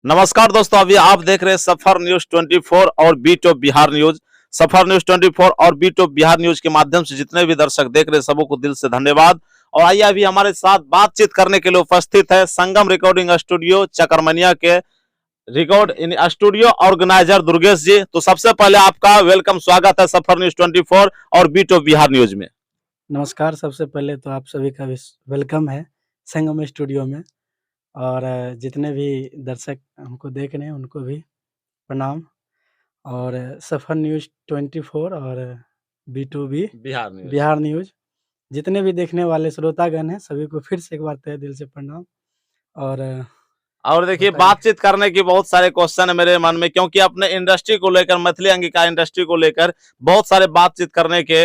नमस्कार दोस्तों, अभी आप देख रहे हैं सफर न्यूज 24 और beat of Bihar news. Safar news 24 और बीट ऑफ बिहार न्यूज के माध्यम से जितने भी दर्शक देख रहे हैं सबों को दिल से धन्यवाद। और आइए अभी हमारे साथ बातचीत करने के लिए उपस्थित है संगम रिकॉर्डिंग स्टूडियो चकरमनिया के record in studio organiser Durgesh ji. तो सबसे पहले आपका वेलकम, स्वागत है सफर न्यूज 24 और बीट ऑफ बिहार न्यूज में। नमस्कार। सबसे पहले तो आप सभी का वेलकम है संगम स्टूडियो में, और जितने भी दर्शक हमको देख रहे हैं उनको भी प्रणाम। और सफर न्यूज़ 24 और B2B बिहार न्यूज़ जितने भी देखने वाले श्रोतागण हैं सभी को फिर से एक बार तहे दिल से प्रणाम। और देखिए, बातचीत करने की बहुत सारे क्वेश्चन है मेरे मन में, क्योंकि अपने इंडस्ट्री को लेकर, मैथिली अंगिका इंडस्ट्री को लेकर बहुत सारे बातचीत करने के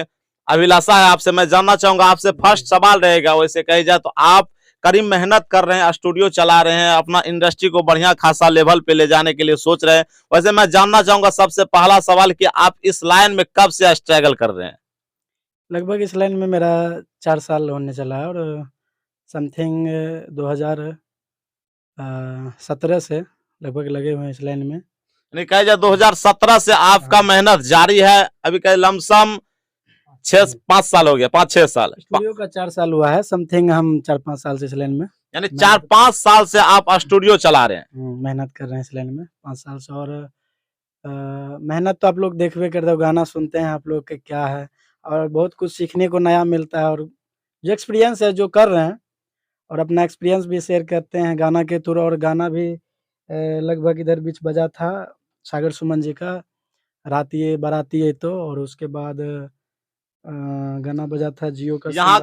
अभिलाषा है आपसे। मैं जानना चाहूंगा आपसे, फर्स्ट सवाल रहेगा वैसे कही जाए तो, आप करीब मेहनत कर रहे हैं, स्टूडियो चला रहे हैं, अपना इंडस्ट्री को बढ़िया खासा लेवल पे ले जाने के लिए सोच रहे हैं। वैसे मैं जानना चाहूंगा सबसे पहला सवाल कि आप इस लाइन में कब से स्ट्रगल कर रहे हैं? लगभग इस लाइन में मेरा 4 साल होने चला है, और समथिंग 2017 से लगभग लगे हुए हैं इस लाइन में। नहीं, कहा जाए 2017 से आपका मेहनत जारी है, अभी कहीं लमसम 6-5 साल हो गया, 5-6 साल। स्टूडियो का 4 साल हुआ है, समथिंग हम 4-5 साल से इस लाइन में, यानी 4-5 साल से आप स्टूडियो चला रहे हैं। मेहनत कर रहे हैं इस लाइन में 5 साल से। और मेहनत तो आप लोग देखबे करते हो, गाना सुनते हैं आप लोग के क्या है, और बहुत कुछ सीखने को नया मिलता है। और जो एक्सपीरियंस है जो कर रहे हैं, और अपना एक्सपीरियंस भी शेयर करते हैं गाना के थ्रू। और गाना भी लगभग इधर बीच बजा था सागर सुमन जी का, रात ये बाराती है तो, और उसके बाद गाना बजा था जियो का। यहाँ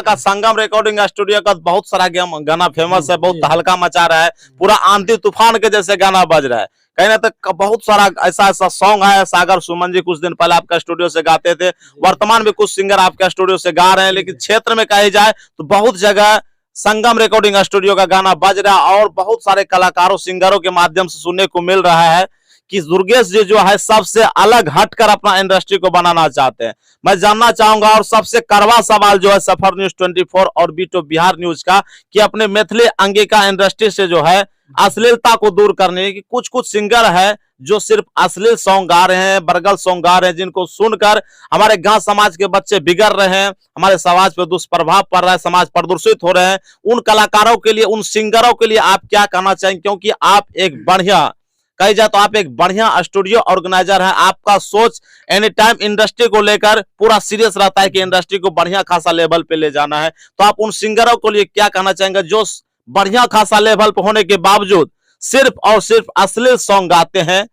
का संगम रिकॉर्डिंग स्टूडियो का बहुत सारा गाना फेमस है, बहुत हल्का मचा रहा है, पूरा आंधी तूफान के जैसे गाना बज रहा है। कहीं ना तो बहुत सारा ऐसा ऐसा सॉन्ग है। सागर सुमन जी कुछ दिन पहले आपका स्टूडियो से गाते थे, वर्तमान में कुछ सिंगर आपका स्टूडियो से गा रहे हैं, लेकिन क्षेत्र में कही जाए तो बहुत जगह संगम रिकॉर्डिंग स्टूडियो का गाना बज रहा है, और बहुत सारे कलाकारों सिंगरों के माध्यम से सुनने को मिल रहा है कि दुर्गेश जी जो है सबसे अलग हटकर अपना इंडस्ट्री को बनाना चाहते हैं। मैं जानना चाहूंगा, और सबसे कड़वा सवाल जो है सफर न्यूज 24 और बीट ऑफ बिहार न्यूज का, कि अपने मैथिली अंगिका इंडस्ट्री से जो है अश्लीलता को दूर करने की, कुछ कुछ सिंगर है जो सिर्फ अश्लील सॉन्ग गा रहे हैं, बरगल सॉन्ग गा रहे हैं, जिनको सुनकर हमारे गांव समाज के बच्चे बिगड़ रहे हैं, हमारे समाज पर दुष्प्रभाव पड़ रहा है, समाज प्रदूषित हो रहे हैं। उन कलाकारों के लिए, उन सिंगरों के लिए आप क्या कहना चाहेंगे? क्योंकि आप एक बढ़िया, कही जाए तो आप एक बढ़िया स्टूडियो ऑर्गेनाइजर है, आपका सोच एनी टाइम इंडस्ट्री को लेकर पूरा सीरियस रहता है कि इंडस्ट्री को बढ़िया खासा लेवल पे ले जाना है। तो आप उन सिंगरों के लिए क्या कहना चाहेंगे जो बढ़िया खासा लेवल पे होने के बावजूद सिर्फ और सिर्फ अश्लील सॉन्ग गाते हैं,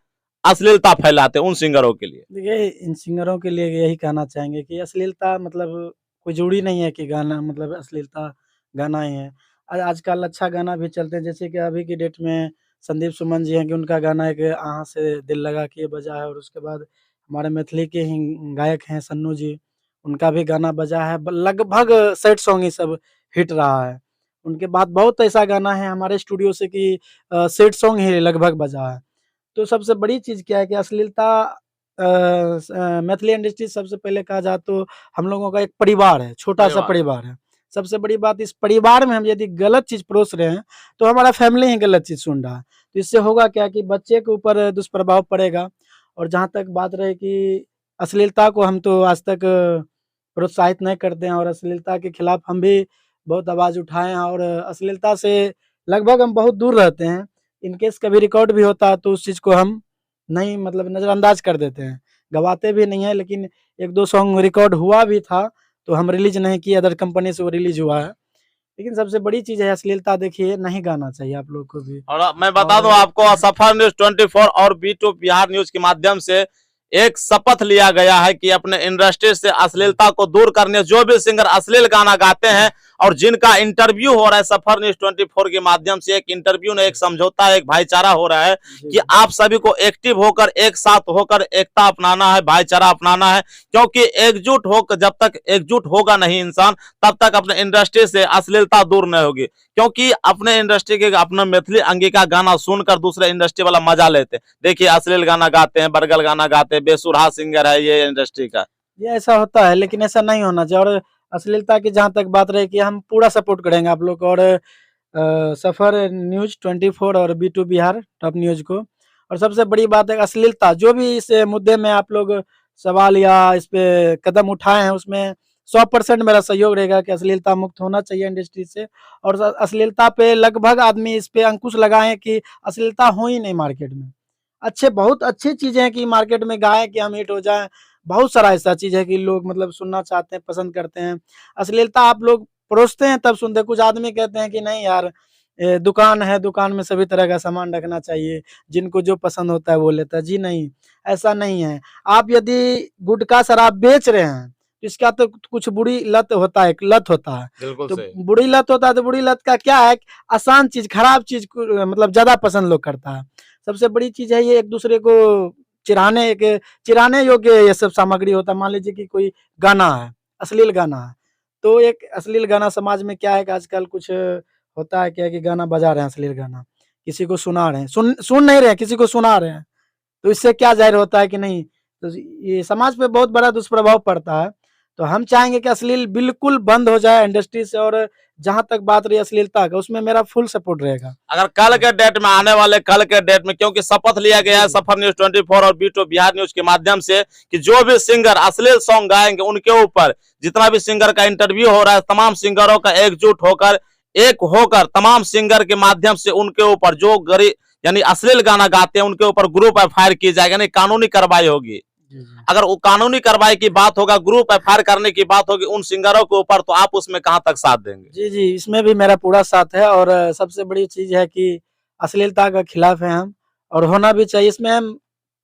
अश्लीलता फैलाते हैं, उन सिंगरों के लिए? देखिए, इन सिंगरों के लिए यही कहना चाहेंगे कि अश्लीलता मतलब कोई जरूरी नहीं है कि गाना मतलब अश्लीलता गाना ही है। आजकल अच्छा गाना भी चलते हैं, जैसे कि अभी की डेट में संदीप सुमन जी हैं कि उनका गाना एक आहाँ से दिल लगा के बजा है। और उसके बाद हमारे मैथिली के ही गायक हैं सन्नू जी, उनका भी गाना बजा है। लगभग सैड सॉन्ग ही सब हिट रहा है। उनके बाद बहुत ऐसा गाना है हमारे स्टूडियो से कि सैड सॉन्ग ही लगभग बजा है। तो सबसे बड़ी चीज़ क्या है कि अश्लीलता मैथिली इंडस्ट्री, सबसे पहले कहा जाए तो हम लोगों का एक परिवार है, छोटा-सा परिवार है। सबसे बड़ी बात, इस परिवार में हम यदि गलत चीज़ परोस रहे हैं, तो हमारा फैमिली ही गलत चीज़ सुन रहा है। तो इससे होगा क्या कि बच्चे के ऊपर दुष्प्रभाव पड़ेगा। और जहाँ तक बात रहे कि अश्लीलता को हम तो आज तक प्रोत्साहित नहीं करते हैं, और अश्लीलता के खिलाफ हम भी बहुत आवाज़ उठाए हैं, और अश्लीलता से लगभग हम बहुत दूर रहते हैं। इन केस कभी रिकॉर्ड भी होता है तो उस चीज़ को हम नहीं मतलब नज़रअंदाज कर देते हैं, गवाते भी नहीं है। लेकिन 1-2 सॉन्ग रिकॉर्ड हुआ भी था तो हम रिलीज़ नहीं किए, अदर कंपनी से वो रिलीज़ हुआ है। लेकिन सबसे बड़ी चीज़ है अश्लीलता, देखिए नहीं गाना चाहिए आप लोग को भी। और मैं बता दूं आपको, सफर न्यूज 24 और बीट ऑफ बिहार न्यूज के माध्यम से एक शपथ लिया गया है कि अपने इंडस्ट्री से अश्लीलता को दूर करने, जो भी सिंगर अश्लील गाना गाते हैं और जिनका इंटरव्यू हो रहा है सफर न्यूज 24 के माध्यम से, एक इंटरव्यू ने एक समझौता, एक भाईचारा हो रहा है कि आप सभी को एक्टिव होकर, एक साथ होकर एकता अपनाना है, भाईचारा अपनाना है। क्योंकि एकजुट होकर, जब तक एकजुट होगा नहीं इंसान, तब तक अपने इंडस्ट्री से अश्लीलता दूर नहीं होगी। क्योंकि अपने इंडस्ट्री के, अपना मैथिली अंगिका गाना सुनकर दूसरे इंडस्ट्री वाला मजा लेते हैं। देखिए, अश्लील गाना गाते हैं, बरगल गाना गाते हैं, बेसुरा सिंगर है ये इंडस्ट्री का। ये ऐसा होता है, लेकिन ऐसा नहीं होना चाहिए। और अश्लीलता की जहाँ तक बात रहे कि हम पूरा सपोर्ट करेंगे आप लोग को। और सफर न्यूज 24 और B2 बिहार टॉप न्यूज को। और सबसे बड़ी बात है अश्लीलता, जो भी इस मुद्दे में आप लोग सवाल या इस पे कदम उठाए हैं उसमें 100% मेरा सहयोग रहेगा कि अश्लीलता मुक्त होना चाहिए इंडस्ट्री से। और अश्लीलता पे लगभग आदमी इस पे अंकुश लगाए कि अश्लीलता हो ही नहीं मार्केट में। बहुत अच्छी चीजें हैं कि मार्केट में गाएं कि हम हिट हो जाएं। बहुत सारा ऐसा चीज है कि लोग मतलब सुनना चाहते हैं, पसंद करते हैं। अश्लीलता आप लोग परोसते हैं तब सुनते हैं। कुछ आदमी कहते हैं कि नहीं यार, दुकान है, दुकान में सभी तरह का सामान रखना चाहिए, जिनको जो पसंद होता है वो लेता है। जी नहीं, ऐसा नहीं है। आप यदि गुटखा शराब बेच रहे हैं तो इसका तो कुछ बुरी लत होता है, लत होता है। बिल्कुल तो सही। बुरी लत होता है तो बुरी लत का क्या है, आसान चीज, खराब चीज को मतलब ज्यादा पसंद लोग करता है। सबसे बड़ी चीज है ये एक दूसरे को चिढ़ाने योग्य ये सब सामग्री होता है। मान लीजिए कि कोई गाना है, अश्लील गाना है, तो एक अश्लील गाना समाज में क्या है कि आजकल कुछ होता है क्या कि गाना बजा रहे हैं अश्लील गाना, किसी को सुना रहे हैं, सुन नहीं रहे हैं, किसी को सुना रहे हैं। तो इससे क्या ज़ाहिर होता है कि नहीं, तो ये समाज पे बहुत बड़ा दुष्प्रभाव पड़ता है। तो हम चाहेंगे कि अश्लील बिल्कुल बंद हो जाए इंडस्ट्री से। और जहाँ तक बात रही अश्लीलता का, उसमें मेरा फुल सपोर्ट रहेगा। अगर कल के डेट में, आने वाले कल के डेट में, क्योंकि शपथ लिया गया है सफर न्यूज 24 और B2 बिहार न्यूज के माध्यम से कि जो भी सिंगर अश्लील सॉन्ग गाएंगे उनके ऊपर, जितना भी सिंगर का इंटरव्यू हो रहा है, तमाम सिंगरों का एकजुट होकर, एक होकर, तमाम सिंगर के माध्यम से उनके ऊपर जो गरीब यानी अश्लील गाना गाते हैं उनके ऊपर ग्रुप एफआईआर की जाएगी, यानी कानूनी कार्रवाई होगी। अगर वो कानूनी कार्रवाई की बात होगा, ग्रुप एफआईआर करने की बात होगी उन सिंगरों के ऊपर, तो आप उसमें कहां तक साथ देंगे? जी, जी, इसमें भी मेरा पूरा साथ है। और सबसे बड़ी चीज़ है कि अश्लीलता के खिलाफ हैं हम, और होना भी चाहिए। इसमें हम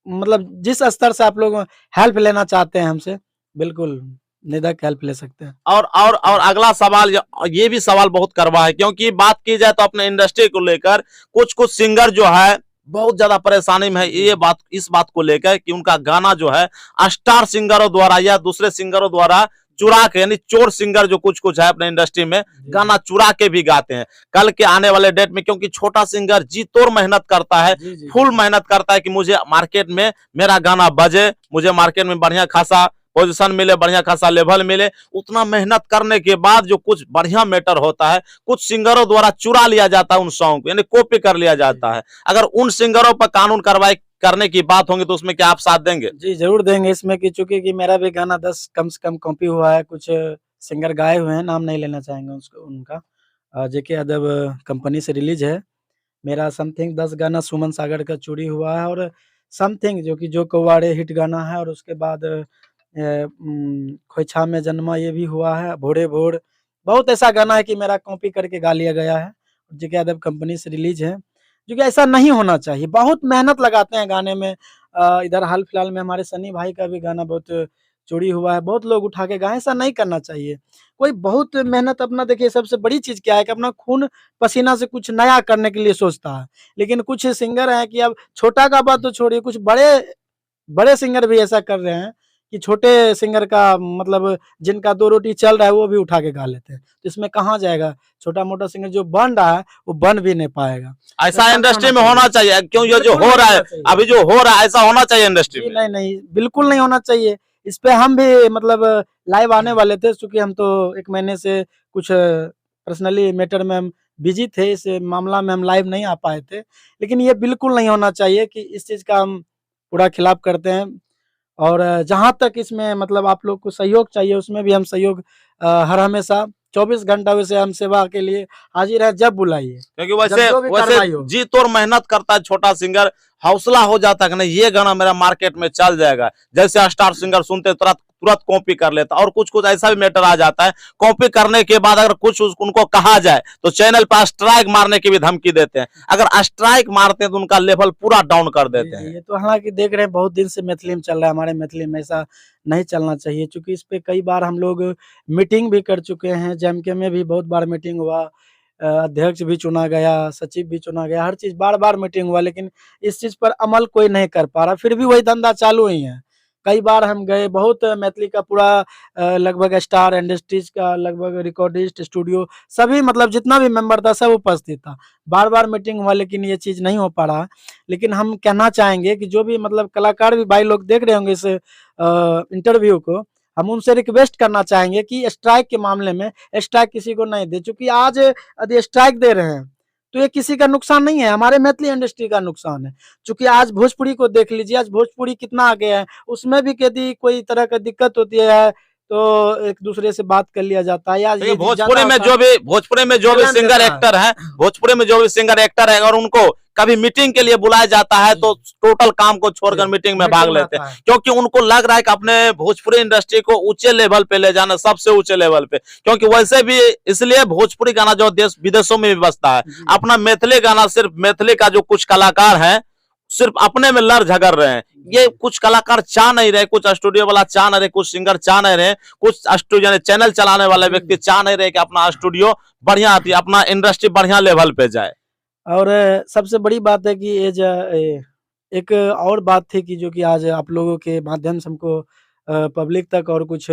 मतलब जिस स्तर से आप लोग हेल्प लेना चाहते हैं हमसे, बिल्कुल निडक हेल्प ले सकते हैं। और अगला सवाल, ये भी सवाल बहुत करवा है, क्योंकि बात की जाए तो अपने इंडस्ट्री को लेकर कुछ कुछ सिंगर जो है बहुत ज्यादा परेशानी में है, ये बात, इस बात को लेकर कि उनका गाना जो है स्टार सिंगरों द्वारा या दूसरे सिंगरों द्वारा चुरा के, यानी चोर सिंगर जो कुछ कुछ है अपने इंडस्ट्री में, गाना चुरा के भी गाते हैं। कल के आने वाले डेट में, क्योंकि छोटा सिंगर जी तोड़ मेहनत करता है, फुल मेहनत करता है कि मुझे मार्केट में मेरा गाना बजे, मुझे मार्केट में बढ़िया खासा पोजीशन मिले, बढ़िया खासा लेवल मिले, उतना मेहनत करने के बाद जो कुछ बढ़िया मैटर होता है, कुछ सिंगरों द्वारा चुरा लिया जाता है उन सॉन्ग को, यानी कॉपी कर लिया जाता है। अगर उन सिंगरों पर कानून कार्रवाई करने की बात होगी तो उसमें क्या आप साथ देंगे? जी, ज़रूर देंगे इसमें कि चूँकि कि मेरा भी गाना 10 कम से कम कॉपी हुआ है, कुछ सिंगर गाए हुए हैं, नाम नहीं लेना चाहेंगे उसको उनका। जेके यादव कंपनी से रिलीज़ है। मेरा समथिंग 10 गाना सुमन सागर का चोरी हुआ है। और समथिंग जो कि जो कव्वाड़े हिट गाना है। और उसके बाद खोइछा में जन्मा ये भी हुआ है, भोरे भोर। बहुत ऐसा गाना है कि मेरा कॉपी करके गा लिया गया है, जेके यादव कंपनी से रिलीज़ है, जो कि ऐसा नहीं होना चाहिए। बहुत मेहनत लगाते हैं गाने में। इधर हाल-फिलहाल में हमारे सनी भाई का भी गाना बहुत चोरी हुआ है, बहुत लोग उठा के गाए, ऐसा नहीं करना चाहिए। कोई बहुत मेहनत अपना, देखिए सबसे बड़ी चीज़ क्या है कि अपना खून पसीना से कुछ नया करने के लिए सोचता है। लेकिन कुछ सिंगर हैं कि अब छोटा का बात तो छोड़िए, कुछ बड़े बड़े सिंगर भी ऐसा कर रहे हैं कि छोटे सिंगर का मतलब जिनका 2 रोटी चल रहा है वो भी उठा के गा लेते हैं। तो इसमें कहाँ जाएगा? छोटा-मोटा सिंगर जो बन रहा है वो बन भी नहीं पाएगा। ऐसा इंडस्ट्री में होना चाहिए, क्यों ये जो हो रहा है अभी, जो हो रहा है, ऐसा होना चाहिए इंडस्ट्री जी, में। नहीं, नहीं, बिल्कुल नहीं होना चाहिए। इस पे हम भी मतलब लाइव आने वाले थे, चूँकि हम तो 1 महीने से कुछ पर्सनली मैटर में हम बिज़ी थे, इस मामला में हम लाइव नहीं आ पाए थे। लेकिन ये बिल्कुल नहीं होना चाहिए कि इस चीज़ का हम पूरा खिलाफ करते हैं। और जहाँ तक इसमें मतलब आप लोग को सहयोग चाहिए, उसमें भी हम सहयोग हर हमेशा 24 घंटा वैसे हम सेवा के लिए हाज़िर हैं, जब बुलाइए। क्योंकि जब वैसे जो भी वैसे कार्रवाई हो। जी तोड़ मेहनत करता है छोटा सिंगर, हौसला हो जाता है कि नहीं ये गाना मेरा मार्केट में चल जाएगा। जैसे स्टार सिंगर सुनते तुरंत तुरंत कॉपी कर लेता। और कुछ कुछ ऐसा भी मैटर आ जाता है, कॉपी करने के बाद अगर कुछ उनको कहा जाए तो चैनल पर स्ट्राइक मारने की भी धमकी देते हैं। अगर स्ट्राइक मारते हैं तो उनका लेवल पूरा डाउन कर देते हैं। ये तो हालाँकि देख रहे हैं बहुत दिन से मैथिली में चल रहा है, हमारे मैथिली में ऐसा नहीं चलना चाहिए। चूँकि इस पे कई बार हम लोग मीटिंग भी कर चुके हैं, जेएमके में भी बहुत बार मीटिंग हुआ। अध्यक्ष भी चुना गया, सचिव भी चुना गया, हर चीज़ बार-बार मीटिंग हुआ, लेकिन इस चीज़ पर अमल कोई नहीं कर पा रहा। फिर भी वही धंधा चालू ही है। कई बार हम गए, बहुत मैथिली का पूरा लगभग स्टार इंडस्ट्रीज़ का लगभग रिकॉर्डिस्ट, स्टूडियो सभी मतलब जितना भी मेंबर था सब उपस्थित था। बार-बार मीटिंग हुआ, लेकिन ये चीज़ नहीं हो पा रहा। लेकिन हम कहना चाहेंगे कि जो भी मतलब कलाकार भी भाई लोग देख रहे होंगे इस इंटरव्यू को, हम उनसे रिक्वेस्ट करना चाहेंगे कि स्ट्राइक के मामले में स्ट्राइक किसी को नहीं दे, क्योंकि आज यदि स्ट्राइक दे रहे हैं तो ये किसी का नुकसान नहीं है, हमारे मैथिली इंडस्ट्री का नुकसान है। क्योंकि आज भोजपुरी को देख लीजिए, आज भोजपुरी कितना आगे है, उसमें भी यदि कोई तरह का दिक्कत होती है तो एक दूसरे से बात कर लिया जाता है। या देखिए, ये भोजपुरी में जो भी चलन सिंगर रहता है। एक्टर है, भोजपुरी में जो भी सिंगर एक्टर है, और उनको कभी मीटिंग के लिए बुलाया जाता है तो टोटल काम को छोड़कर मीटिंग में भाग लेते हैं, क्योंकि उनको लग रहा है कि अपने भोजपुरी इंडस्ट्री को ऊंचे लेवल पे ले जाना, सबसे ऊंचे लेवल पे। क्योंकि वैसे भी इसलिए भोजपुरी गाना जो देश विदेशों में भी बजता है, अपना मैथिली गाना सिर्फ मैथिली का जो कुछ कलाकार है सिर्फ अपने में लड़ झगड़ रहे हैं। ये कुछ कलाकार चाह नहीं रहे, कुछ स्टूडियो वाला चाह नहीं रहे, कुछ सिंगर चाह नहीं रहे, कुछ स्टूडियो चैनल चलाने वाले व्यक्ति चाह नहीं रहे कि अपना स्टूडियो बढ़िया, अपना इंडस्ट्री बढ़िया लेवल पे जाए। और सबसे बड़ी बात है कि ये एक और बात थी कि जो कि आज आप लोगों के माध्यम से हमको पब्लिक तक और कुछ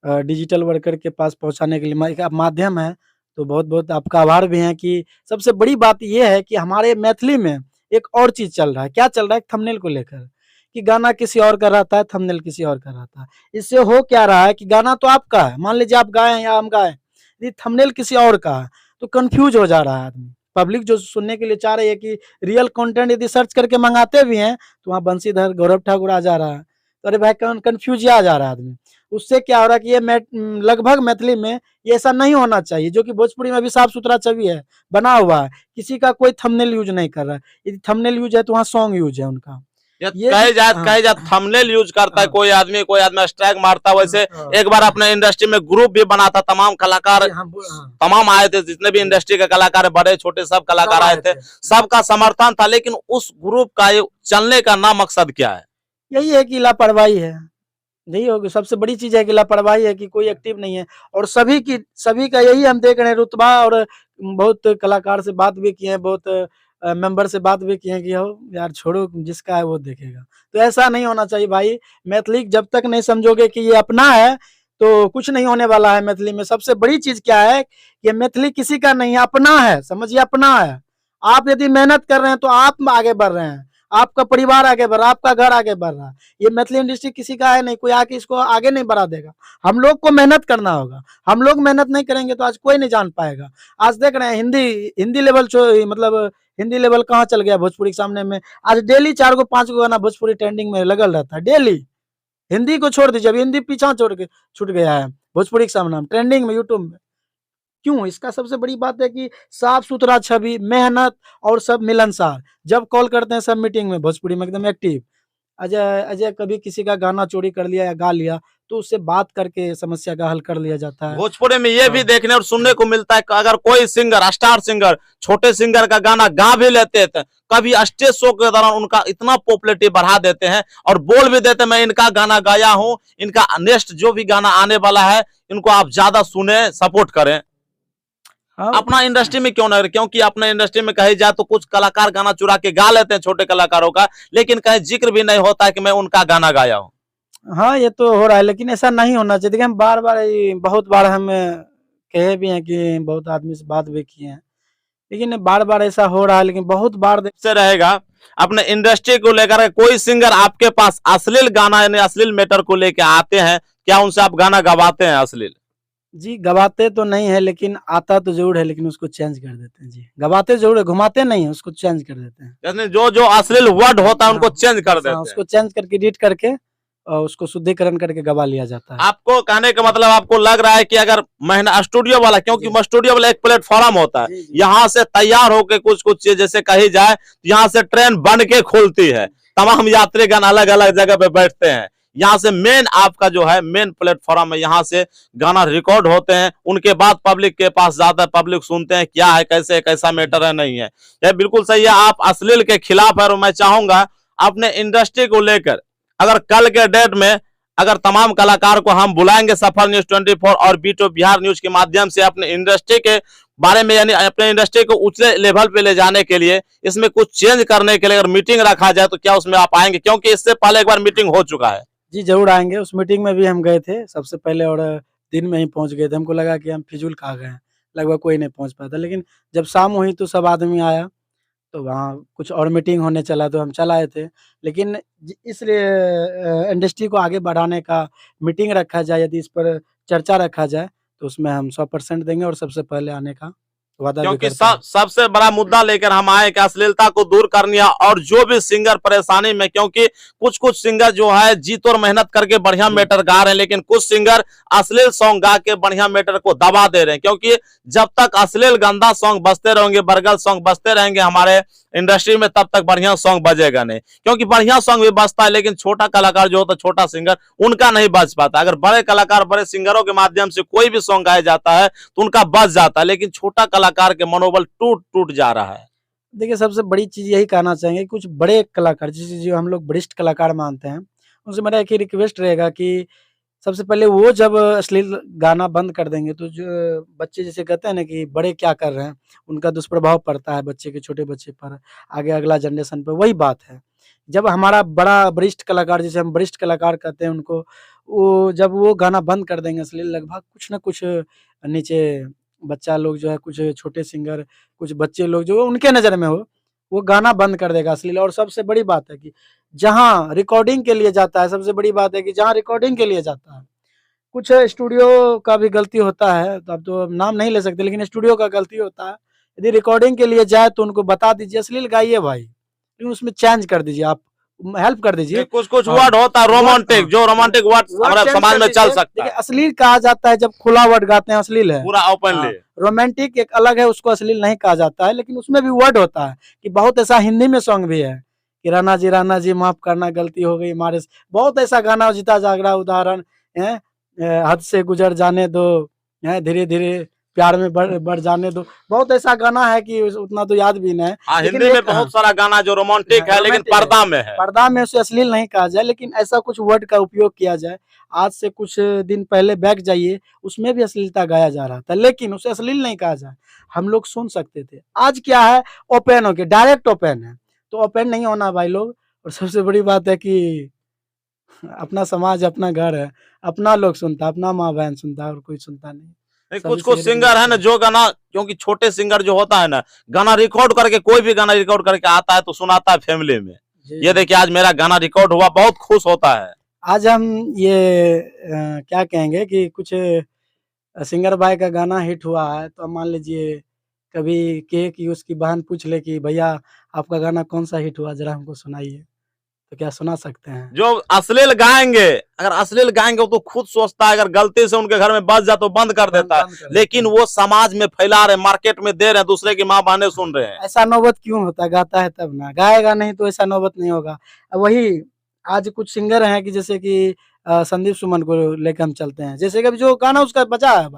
डिजिटल वर्कर के पास पहुंचाने के लिए एक माध्यम है, तो बहुत-बहुत आपका आभार भी है कि सबसे बड़ी बात ये है कि हमारे मैथिली में एक और चीज़ चल रहा है। क्या चल रहा है? थंबनेल को लेकर, कि गाना किसी और का रहता है, थंबनेल किसी और का रहता है। इससे हो क्या रहा है कि गाना तो आपका है, मान लीजिए आप गाएँ या हम गाएँ, यदि थंबनेल किसी और का है, तो कन्फ्यूज़ हो जा रहा है आदमी। पब्लिक जो सुनने के लिए चाह रही है कि रियल कंटेंट यदि सर्च करके मंगाते भी हैं, तो वहाँ बंशीधर, गौरव ठाकुर आ जा रहा है। तो अरे भाई कन्फ्यूज़ आ जा रहा है आदमी। उससे क्या हो रहा है कि ये लगभग मैथिली में ये ऐसा नहीं होना चाहिए, जो कि भोजपुरी में अभी साफ-सुथरा छवि है, बना हुआ है। किसी का कोई थंबनेल यूज़ नहीं कर रहा है। यदि थंबनेल यूज़ है तो वहाँ सॉन्ग यूज़ है उनका। ये कहे हाँ, जात थंबनेल यूज करता है हाँ, कोई आदमी स्ट्राइक मारता है। वैसे हाँ, एक बार अपने इंडस्ट्री में ग्रुप भी बना था, तमाम कलाकार हाँ, हाँ, तमाम आए थे, जितने भी इंडस्ट्री के कलाकार है, बड़े छोटे सब कलाकार सब आए आए थे, थे। सबका समर्थन था। लेकिन उस ग्रुप का चलने का ना मकसद क्या है? यही है कि लापरवाही है। यही होगी सबसे बड़ी चीज़ है कि लापरवाही है कि कोई एक्टिव नहीं है, और सभी का यही हम देख रहे हैं रुतबा। और बहुत कलाकार से बात भी किए हैं, बहुत मेंबर से बात भी किए हैं कि हो यार छोड़ो, जिसका है वो देखेगा। तो ऐसा नहीं होना चाहिए भाई। मैथिली जब तक नहीं समझोगे कि ये अपना है, तो कुछ नहीं होने वाला है मैथिली में। सबसे बड़ी चीज़ क्या है कि मैथिली किसी का नहीं है, अपना है, समझिए अपना है। आप यदि मेहनत कर रहे हैं तो आप आगे बढ़ रहे हैं, आपका परिवार आगे बढ़ रहा है, आपका घर आगे बढ़ रहा है। ये मैथिली इंडस्ट्री किसी का है नहीं, कोई आके इसको आगे नहीं बढ़ा देगा। हम लोग को मेहनत करना होगा, हम लोग मेहनत नहीं करेंगे तो आज कोई नहीं जान पाएगा। आज देख रहे हैं हिंदी लेवल मतलब हिंदी लेवल कहाँ चल गया भोजपुरी के सामने में। आज डेली 4 गो 5 गो गाना भोजपुरी ट्रेंडिंग में लगल रहता है डेली। हिंदी को छोड़ दीजिए, अभी हिंदी पीछा छोड़ के छूट गया है भोजपुरी के सामने ट्रेंडिंग में यूट्यूब में। क्यों? इसका सबसे बड़ी बात है कि साफ-सुथरा छवि, मेहनत और सब मिलनसार। जब कॉल करते हैं सब मीटिंग में भोजपुरी में एकदम एक्टिव। अजय अजय कभी किसी का गाना चोरी कर लिया या गा लिया, तो उससे बात करके समस्या का हल कर लिया जाता है। भोजपुरी में ये भी हाँ। देखने और सुनने को मिलता है कि अगर कोई सिंगर, स्टार सिंगर, छोटे सिंगर का गाना गा भी लेते थे, कभी स्टेज शो के दौरान उनका इतना पॉपुलैरिटी बढ़ा देते हैं और बोल भी देते हैं मैं इनका गाना गाया हूं, इनका नेक्स्ट जो भी गाना आने वाला है इनको आप ज्यादा सुने, सपोर्ट करें। हाँ, अपना इंडस्ट्री में क्यों ना? क्योंकि अपने इंडस्ट्री में कही जाए तो कुछ कलाकार गाना चुरा के गा लेते हैं, छोटे कलाकारों का, लेकिन कहीं जिक्र भी नहीं होता है कि मैं उनका गाना गाया हूं। हाँ, ये तो हो रहा है, लेकिन ऐसा नहीं होना चाहिए। देखिए हम बार-बार बहुत बार हम कहे भी हैं कि बहुत आदमी से बात भी किए हैं, लेकिन बार-बार ऐसा हो रहा है, लेकिन बहुत बार से रहेगा अपने इंडस्ट्री को लेकर कोई सिंगर आपके पास अश्लील गाना यानी अश्लील मैटर को लेके आते हैं, क्या उनसे आप गाना गवाते हैं अश्लील? जी, गवाते तो नहीं है, लेकिन आता तो ज़रूर है, लेकिन उसको चेंज कर देते हैं जी। गवाते ज़रूर है, घुमाते नहीं हैं, उसको चेंज कर देते हैं। यानी जो जो अश्लील वर्ड होता है उनको हाँ, चेंज कर बस हाँ, देते हैं। उसको चेंज करके एडिट करके और उसको शुद्धिकरण करके गवा लिया जाता है। आपको कहने का मतलब आपको लग रहा है कि अगर महीना स्टूडियो वाला, क्योंकि स्टूडियो वाला एक प्लेटफॉर्म होता है, जी, जी। यहाँ से तैयार होके कुछ कुछ चीज जैसे कही जाए, यहाँ से ट्रेन बन के खुलती है, तमाम यात्रीगण अलग अलग जगह पे बैठते हैं, यहाँ से मेन आपका जो है मेन प्लेटफॉर्म है, यहाँ से गाना रिकॉर्ड होते हैं, उनके बाद पब्लिक के पास ज्यादा पब्लिक सुनते हैं क्या है, कैसे कैसा मैटर है, नहीं है। यह बिल्कुल सही है, आप अश्लील के खिलाफ है। और मैं चाहूंगा अपने इंडस्ट्री को लेकर अगर कल के डेट में अगर तमाम कलाकार को हम बुलाएंगे सफर न्यूज 24 और बीटो बिहार न्यूज के माध्यम से अपने इंडस्ट्री के बारे में यानी अपने इंडस्ट्री को ऊंचे लेवल पे ले जाने के लिए, इसमें कुछ चेंज करने के लिए अगर मीटिंग रखा जाए तो क्या उसमें आप आएंगे? क्योंकि इससे पहले एक बार मीटिंग हो चुका है। जी, ज़रूर आएँगे। उस मीटिंग में भी हम गए थे सबसे पहले, और दिन में ही पहुँच गए थे। हमको लगा कि हम फिजूल खा गए हैं, लगभग कोई नहीं पहुँच पाया था। लेकिन जब शाम हुई तो सब आदमी आया, तो वहाँ कुछ और मीटिंग होने चला तो हम चल आए थे। लेकिन इसलिए इंडस्ट्री को आगे बढ़ाने का मीटिंग रखा जाए, यदि इस पर चर्चा रखा जाए तो उसमें हम 100% देंगे और सबसे पहले आने का वादा भी क्योंकि करते हैं। सबसे बड़ा मुद्दा लेकर हम आए कि अश्लीलता को दूर करनी है, और जो भी सिंगर परेशानी में, क्योंकि कुछ कुछ सिंगर जो है जीत और मेहनत करके बढ़िया मैटर गा रहे हैं, लेकिन कुछ सिंगर अश्लील सॉन्ग गा के बढ़िया मैटर को दबा दे रहे हैं। क्योंकि जब तक अश्लील गंदा सॉन्ग बजते रहेंगे, बरगल सॉन्ग बजते रहेंगे हमारे इंडस्ट्री में, तब तक बढ़िया सॉन्ग बजेगा नहीं। क्योंकि बढ़िया सॉन्ग भी बजता है, लेकिन छोटा कलाकार जो होता है, छोटा सिंगर, उनका नहीं बज पाता। अगर बड़े कलाकार, बड़े सिंगरों के माध्यम से कोई भी सॉन्ग गाया जाता है तो उनका बज जाता है, लेकिन छोटा कलाकार के मनोबल टूट टूट जा रहा है। देखिए, सबसे बड़ी चीज़ यही कहना चाहेंगे, कुछ बड़े कलाकार जिसे जो हम लोग वरिष्ठ कलाकार मानते हैं, उनसे मेरा एक ही रिक्वेस्ट रहेगा कि सबसे पहले वो जब अश्लील गाना बंद कर देंगे तो जो बच्चे जैसे कहते हैं ना कि बड़े क्या कर रहे हैं, उनका दुष्प्रभाव पड़ता है बच्चे के, छोटे बच्चे पर, आगे अगला जनरेशन पे, वही बात है। जब हमारा बड़ा वरिष्ठ कलाकार, जिसे हम वरिष्ठ कलाकार कहते हैं उनको, वो जब वो गाना बंद कर देंगे अश्लील, लगभग कुछ न कुछ नीचे बच्चा लोग जो है, कुछ छोटे सिंगर, कुछ बच्चे लोग जो उनके नज़र में हो, वो गाना बंद कर देगा अश्लील। और सबसे बड़ी बात है कि जहाँ रिकॉर्डिंग के लिए जाता है, सबसे बड़ी बात है कि जहाँ रिकॉर्डिंग के लिए जाता है, कुछ स्टूडियो का भी गलती होता है, तो अब तो नाम नहीं ले सकते, लेकिन स्टूडियो का गलती होता है। यदि रिकॉर्डिंग के लिए जाए तो उनको बता दीजिए अश्लील गाइए भाई, लेकिन उसमें चेंज कर दीजिए, आप हेल्प कर दीजिए। कुछ कुछ हाँ, वर्ड होता है वर्ड, रोमांटिक, हाँ, जो रोमांटिक वर्ड वर्ड हमारे चेंज समाज कर में चल दीजिए। सकता देखिए, है अश्लील कहा जाता है जब खुला वर्ड गाते हैं, अश्लील है। पूरा हाँ, ओपनली। रोमांटिक एक अलग है, उसको अश्लील नहीं कहा जाता है, लेकिन उसमें भी वर्ड होता है कि बहुत ऐसा हिंदी में सॉन्ग भी है कि राणा जी माफ करना, गलती हो गई हमारे से। बहुत ऐसा गाना, जीता जागरा उदाहरण है, हद से गुजर जाने दो, है धीरे धीरे प्यार में बढ़ बढ़ जाने दो। बहुत ऐसा गाना है कि उतना तो याद भी नहीं है, हाँ, लेकिन हिंदी में एक, हाँ, बहुत सारा गाना जो रोमांटिक है, लेकिन रोमांटिक है, पर्दा में है। पर्दा में उसे अश्लील नहीं कहा जाए, लेकिन ऐसा कुछ वर्ड का उपयोग किया जाए। आज से कुछ दिन पहले बैक जाइए, उसमें भी अश्लीलता गाया जा रहा था, लेकिन उसे अश्लील नहीं कहा जाए, हम लोग सुन सकते थे। आज क्या है, ओपन हो के डायरेक्ट ओपन है, तो ओपन नहीं होना भाई लोग। और सबसे बड़ी बात है कि अपना समाज, अपना घर है, अपना लोग सुनता है, अपना माँ बहन सुनता है, और कोई सुनता नहीं। नहीं, कुछ सभी से कुछ ये सिंगर रिक्वेस्ट है ना है। जो गाना, क्योंकि छोटे सिंगर जो होता है ना, गाना रिकॉर्ड करके, कोई भी गाना रिकॉर्ड करके आता है तो सुनाता है फैमिली में। जी, ये जी। देखिए आज मेरा गाना रिकॉर्ड हुआ, बहुत खुश होता है। आज हम ये क्या कहेंगे कि कुछ सिंगर भाई का गाना हिट हुआ है, तो मान लीजिए कभी कहे कि उसकी बहन पूछ ले कि भैया आपका गाना कौन-सा हिट हुआ, ज़रा हमको सुनाइए, तो क्या सुना सकते हैं? जो अश्लील गाएंगे, अगर अश्लील गाएंगे वो तो खुद सोचता है, अगर गलती से उनके घर में बज जाए तो बंद कर बंद देता है, बंद कर देते लेकिन हैं। वो समाज में फैला रहे, मार्केट में दे रहे हैं, दूसरे की माँ बहनें सुन रहे हैं। ऐसा नौबत क्यों होता है? गाता है तब ना, गाएगा नहीं तो ऐसा नौबत नहीं होगा। वही आज कुछ सिंगर हैं कि जैसे कि संदीप सुमन को लेके हम चलते हैं, जैसे कि अभी जो गाना उसका बजा है,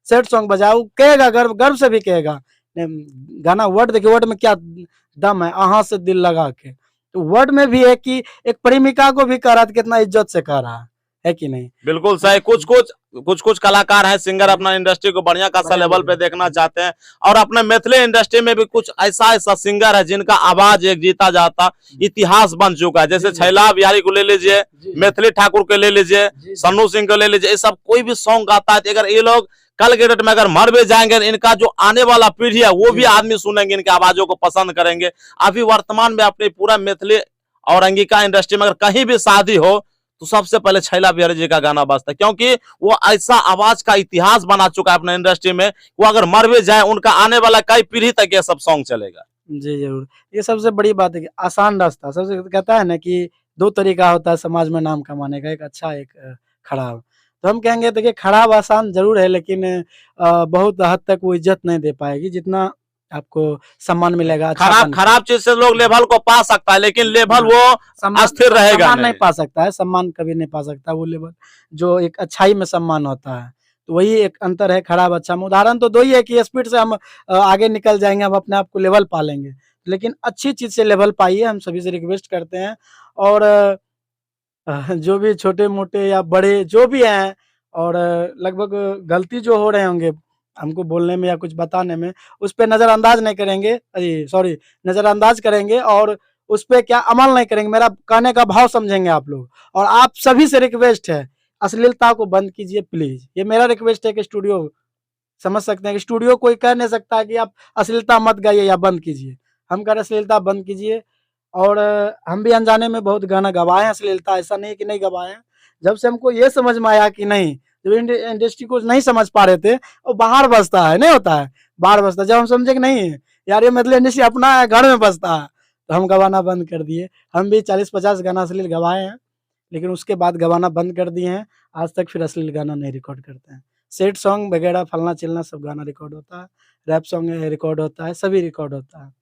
सैड सॉन्ग बजा है, वो कहेगा, गर्व गर्व से भी कहेगा। गाना वर्ड देखिए, वर्ड में क्या दम है, आहा से दिल लगा के। तो वर्ड में भी है कि एक प्रेमिका को भी कह रहा था, कितना इज्जत से कह रहा है कि नहीं? बिल्कुल हाँ, सही। कुछ कुछ कलाकार हैं, सिंगर अपना इंडस्ट्री को बढ़िया खासा बढ़िया लेवल पे लेवल देखना चाहते हैं, और अपने मैथिली इंडस्ट्री में भी कुछ ऐसा ऐसा सिंगर है जिनका आवाज एक जीता जाता इतिहास बन चुका है। जैसे जी, जी। छैला बिहारी को ले लीजिए, जी, जी। मैथिली ठाकुर को ले लीजिए, जी, जी। सन्नू सिंह को ले लीजिए, ये सब कोई भी सॉन्ग गाता है तो अगर ये लोग कल के डेट में अगर मर भी जाएंगे, इनका जो आने वाला पीढ़ी है वो भी जी। आदमी सुनेंगे, इनके आवाजों को पसंद करेंगे। अभी वर्तमान में अपनी पूरा मैथिली और अंगिका इंडस्ट्री में अगर कहीं भी शादी हो तो सबसे पहले छैला बिहारी जी का गाना बजता है, क्योंकि वो ऐसा आवाज का इतिहास बना चुका है अपने इंडस्ट्री में, वो अगर मर भी जाए उनका आने वाला कई पीढ़ी तक ये सब सॉन्ग चलेगा। जी, ज़रूर। ये सबसे बड़ी बात है कि आसान रास्ता, सबसे कहता है ना कि 2 तरीका होता है समाज में नाम कमाने का, एक अच्छा, एक खराब। तो हम कहेंगे देखिए, खराब आसान ज़रूर है, लेकिन बहुत हद तक वो इज़्ज़त नहीं दे पाएगी, जितना आपको सम्मान मिलेगा अच्छा खराब बन के। खराब चीज से लोग लेवल को पा सकता है, लेकिन लेवल वो सम्मान अस्थिर रहेगा सम्मान नहीं नहीं। पा सकता है, सम्मान कभी नहीं पा सकता वो लेवल, जो एक अच्छाई में सम्मान होता है। तो वही एक अंतर है खराब अच्छा में। उदाहरण तो 2 ही है कि स्पीड से हम आगे निकल जाएँगे, हम अपने आप को लेवल पा लेंगे। लेकिन अच्छी चीज़ से लेवल पाइए, हम सभी से रिक्वेस्ट करते हैं। और जो भी छोटे-मोटे या बड़े जो भी हैं, और लगभग गलती जो हो रहे होंगे हमको बोलने में या कुछ बताने में, उस पे नज़रअंदाज नहीं करेंगे, अरे सॉरी, नज़रअंदाज करेंगे और उस पे क्या अमल नहीं करेंगे। मेरा कहने का भाव समझेंगे आप लोग। और आप सभी से रिक्वेस्ट है, अश्लीलता को बंद कीजिए प्लीज़। ये मेरा रिक्वेस्ट है कि स्टूडियो, समझ सकते हैं कि स्टूडियो कोई कह नहीं सकता है कि आप अश्लीलता मत गाइए या बंद कीजिए। हम कह रहे अश्लीलता बंद कीजिए। और हम भी अनजाने में बहुत गाना गवाए हैं अश्लीलता, ऐसा नहीं कि नहीं गवाए हैं। जब से हमको ये समझ में आया कि नहीं, जो इंडस्ट्री को नहीं समझ पा रहे थे, वो बाहर बजता है, नहीं होता है, बाहर बजता है। जब हम समझे कि नहीं यार ये मतलब इंडस्ट्री अपना है, घर में बजता है, तो हम गवाना बंद कर दिए। हम भी 40-50 गाना अश्लील गवाए हैं, लेकिन उसके बाद गवाना बंद कर दिए हैं। आज तक फिर अश्लील गाना नहीं रिकॉर्ड करते हैं। सैड सॉन्ग वगैरह फलना-चिलना सब गाना रिकॉर्ड होता है, रैप सॉन्ग रिकॉर्ड होता है, सभी रिकॉर्ड होता है।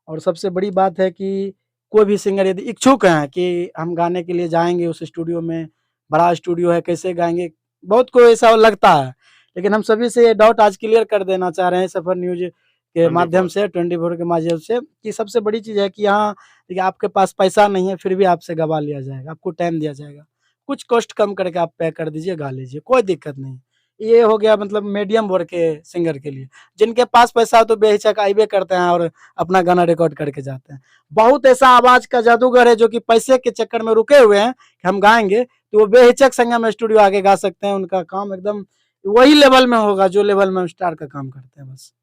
और सबसे बड़ी बात है कि कोई भी सिंगर यदि इच्छुक हैं कि हम गाने के लिए जाएँगे उस स्टूडियो में, बड़ा स्टूडियो है, कैसे गाएँगे? बहुत को ऐसा लगता है, लेकिन हम सभी से ये डाउट आज क्लियर कर देना चाह रहे हैं सफर न्यूज़ के 24 माध्यम से, 24 के माध्यम से, कि सबसे बड़ी चीज़ है कि यहाँ देखिए आपके पास पैसा नहीं है, फिर भी आपसे गवा लिया जाएगा, आपको टाइम दिया जाएगा। कुछ कॉस्ट कम करके आप पे कर दीजिए, गा लीजिए, कोई दिक्कत नहीं। ये हो गया मतलब मीडियम वर्ग के सिंगर के लिए। जिनके पास पैसा हो तो बेहिचक आइबे करते हैं और अपना गाना रिकॉर्ड करके जाते हैं। बहुत ऐसा आवाज़ का जादूगर है जो कि पैसे के चक्कर में रुके हुए हैं कि हम गाएँगे, तो वो बेहिचक संगम स्टूडियो आके गा सकते हैं। उनका काम एकदम वही लेवल में होगा जो लेवल में हम स्टार का काम करते हैं बस।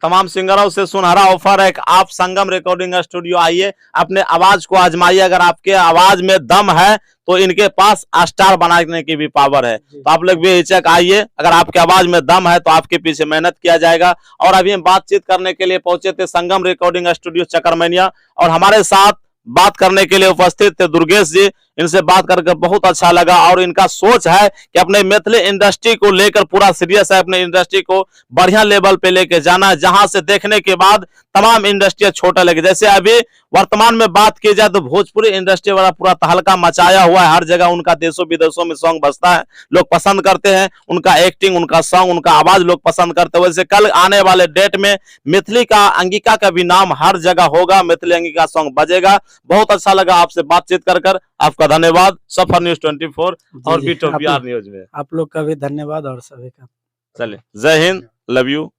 तमाम सिंगरों से सुनहरा ऑफर है कि आप संगम रिकॉर्डिंग स्टूडियो आइए, अपने आवाज को आजमाइए। अगर आपके आवाज में दम है तो इनके पास स्टार बनाने की भी पावर है। तो आप लोग बेहिचक आइए, अगर आपके आवाज में दम है तो आपके पीछे मेहनत किया जाएगा। और अभी हम बातचीत करने के लिए पहुंचे थे संगम रिकॉर्डिंग स्टूडियो चकरमैनिया, और हमारे साथ बात करने के लिए उपस्थित थे दुर्गेश जी। इनसे बात करके बहुत अच्छा लगा, और इनका सोच है कि अपने मैथिली इंडस्ट्री को लेकर पूरा सीरियस है, अपने इंडस्ट्री को बढ़िया लेवल पे लेके जाना है, जहां से देखने के बाद तमाम इंडस्ट्री छोटा लगे। जैसे अभी वर्तमान में बात की जाए तो भोजपुरी इंडस्ट्री वाला पूरा तहलका मचाया हुआ है, हर जगह उनका देशों विदेशों में सॉन्ग बजता है, लोग पसंद करते हैं, उनका एक्टिंग, उनका सॉन्ग, उनका आवाज लोग पसंद करते हैं। वैसे कल आने वाले डेट में मैथिली का अंगिका का भी नाम हर जगह होगा, मैथिली अंगिका सॉन्ग बजेगा। बहुत अच्छा लगा आपसे बातचीत कर आपका धन्यवाद। सफर न्यूज 24 और बीट ऑफ बिहार न्यूज में आप लोग का भी धन्यवाद और सभी का। चलिए, जय हिंद, लव यू।